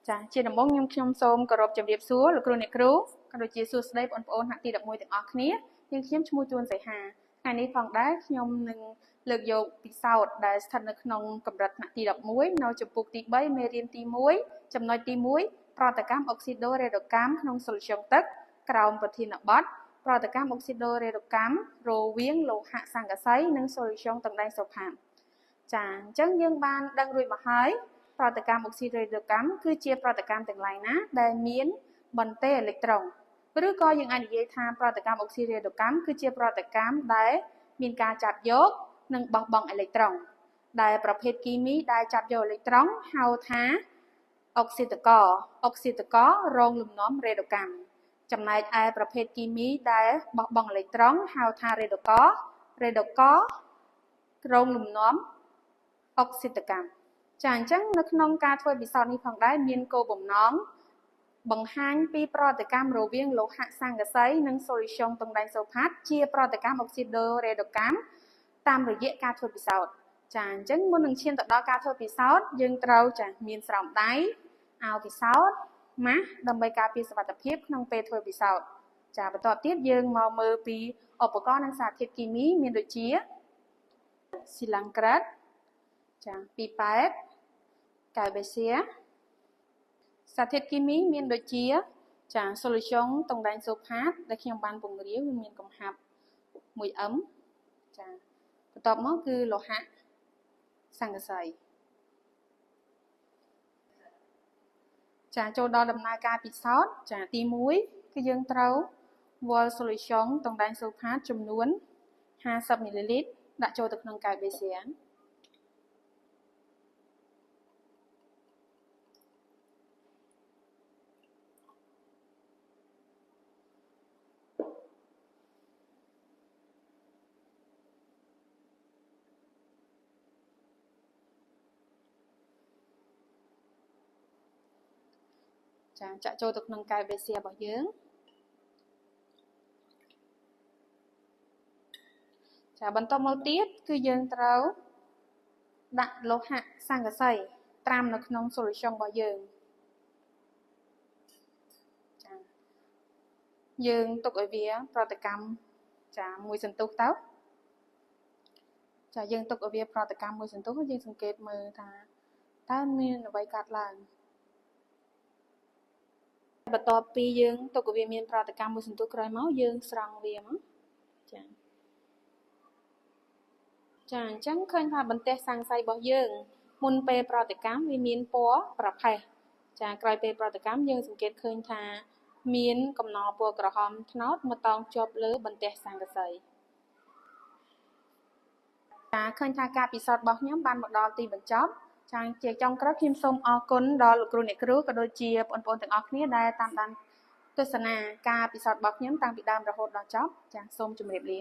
ចាជាដំបូងខ្ញុំសូមគោរពជម្រាបសួរលោកគ្រូអ្នកគ្រូក៏ដូចជាសួស្តីបងប្អូនថ្នាក់ទី11ទាំងអស់គ្នាខ្ញុំឈ្មោះជួនសីហាថ្ងៃនេះផងដែរខ្ញុំនឹងលើកយកពិសោធន៍ដែលស្ថិតនៅក្នុងកម្រិតថ្នាក់ទី11នៅចំពុកទី3មេរៀនទី1ចំណុចទី1ប្រតិកម្មអុកស៊ីដូរ៉េដូកម្មក្នុងសូលស្យូងទឹកក្រោមប្រធានបទប្រតិកម្មអុកស៊ីដូរ៉េដូកម្មរវាងលោហៈសង្កសីនិងសូលស្យូងទឹកដែងសូផាតចាអញ្ចឹងយើងបានដឹងរួចមកហើយប្រតិកម្មអុកស៊ីដូរ៉េដូកម្មគឺជាប្រតិកម្មទាំងឡាយណាដែលមានបន្ទះអេឡិចត្រូនឬក៏យើងអាចនិយាយថាប្រតិកម្មអុកស៊ីដូរ៉េដូកម្មគឺជាប្រតិកម្មដែលមានការចាប់យកនិងបោះបង់អេឡិចត្រូនដែលប្រភេទគីមីដែលចាប់យកអេឡិចត្រូនហៅថាអុកស៊ីតករងលំនាំរ៉េដូកម្មចំណែកឯប្រភេទគីមីដែលបោះបង់អេឡិចត្រូនហៅថារ៉េដូកររងលំនាំអុកស៊ីតកម្មចាអញ្ចឹងនៅក្នុងការធ្វើពិសោធន៍នេះផងដែរមានគោលបំណងបង្ហាញពីប្រតិកម្មរវាងលោហៈសង្កសីនិងសូលស្យូងទង់ដែងសូផាតជាប្រតិកម្មអុកស៊ីដូរ៉េដូកម្មតាមរយៈការធ្វើពិសោធន៍ចាអញ្ចឹងមុននឹងឈានទៅដល់ការធ្វើពិសោធន៍យើងត្រូវចាមានស្រោមដៃអាវពិសោធន៍ម៉ាស់ដើម្បីការពារសុវត្ថិភាពក្នុងពេលធ្វើពិសោធន៍ចាបន្ទាប់ទៀតយើងមកមើលពីឧបករណ៍និងសារធាតុគីមីមានដូចជាស៊ីឡាំងក្រាតចាពីប៉ែតកែវបេសៀសារធាតុគីមីមានដូចជាចាសូលស្យូងទង់ដែងសូផាតដែលខ្ញុំបានពង្រាយវាមានកំហាប់ 1m ចាបន្ទាប់មកគឺលោហៈសង្កសីចាចូលដល់ដំណើរការពិសោធន៍ចាទី1គឺយើងត្រូវវាល់សូលស្យូងទង់ដែងសូផាតចំនួន50មីលីលីត្រដាក់ចូលទៅក្នុងកែវបេសៀចាចូលទៅក្នុងកែវបេសៀរបស់យើងចាបន្តមកទៀតគឺយើងត្រូវដាក់លោហៈសង្កសីត្រាំនៅក្នុងសូលស្យូងរបស់យើងចាយើងទុកឲ្យវាប្រតិកម្មចាមួយសន្ទុះទៅចាយើងទុកឲ្យវាប្រតិកម្មមួយសន្ទុះយើងសង្កេតមើលថាតើមានអ្វីកើតឡើងបន្ទាប់ពីយើងទុកឲ្យវាមានប្រតិកម្មមួយសន្ទុះក្រោយមកយើងស្រង់វាមកចាអញ្ចឹងឃើញថាបន្ទះសង្កសីរបស់យើងមុនពេលប្រតិកម្មវាមានពណ៌ប្រផេះចាក្រោយពេលប្រតិកម្មយើងសង្កេតឃើញថាមានកំណល់ពណ៌ក្រហមត្នោតមកតោងជាប់លើបន្ទះសង្កសីចាឃើញថាការពិសោធន៍របស់ខ្ញុំបានមកដល់ទីបញ្ចប់ចាជាចុងក្រោយខ្ញុំសូមអរគុណដល់លោកគ្រូអ្នកគ្រូក៏ដូចជាបងប្អូនទាំងអស់គ្នាដែលតាមដានទស្សនាការពិសោធន៍របស់ខ្ញុំតាំងពីដើមរហូតដល់ចប់ចាសូមជម្រាបលា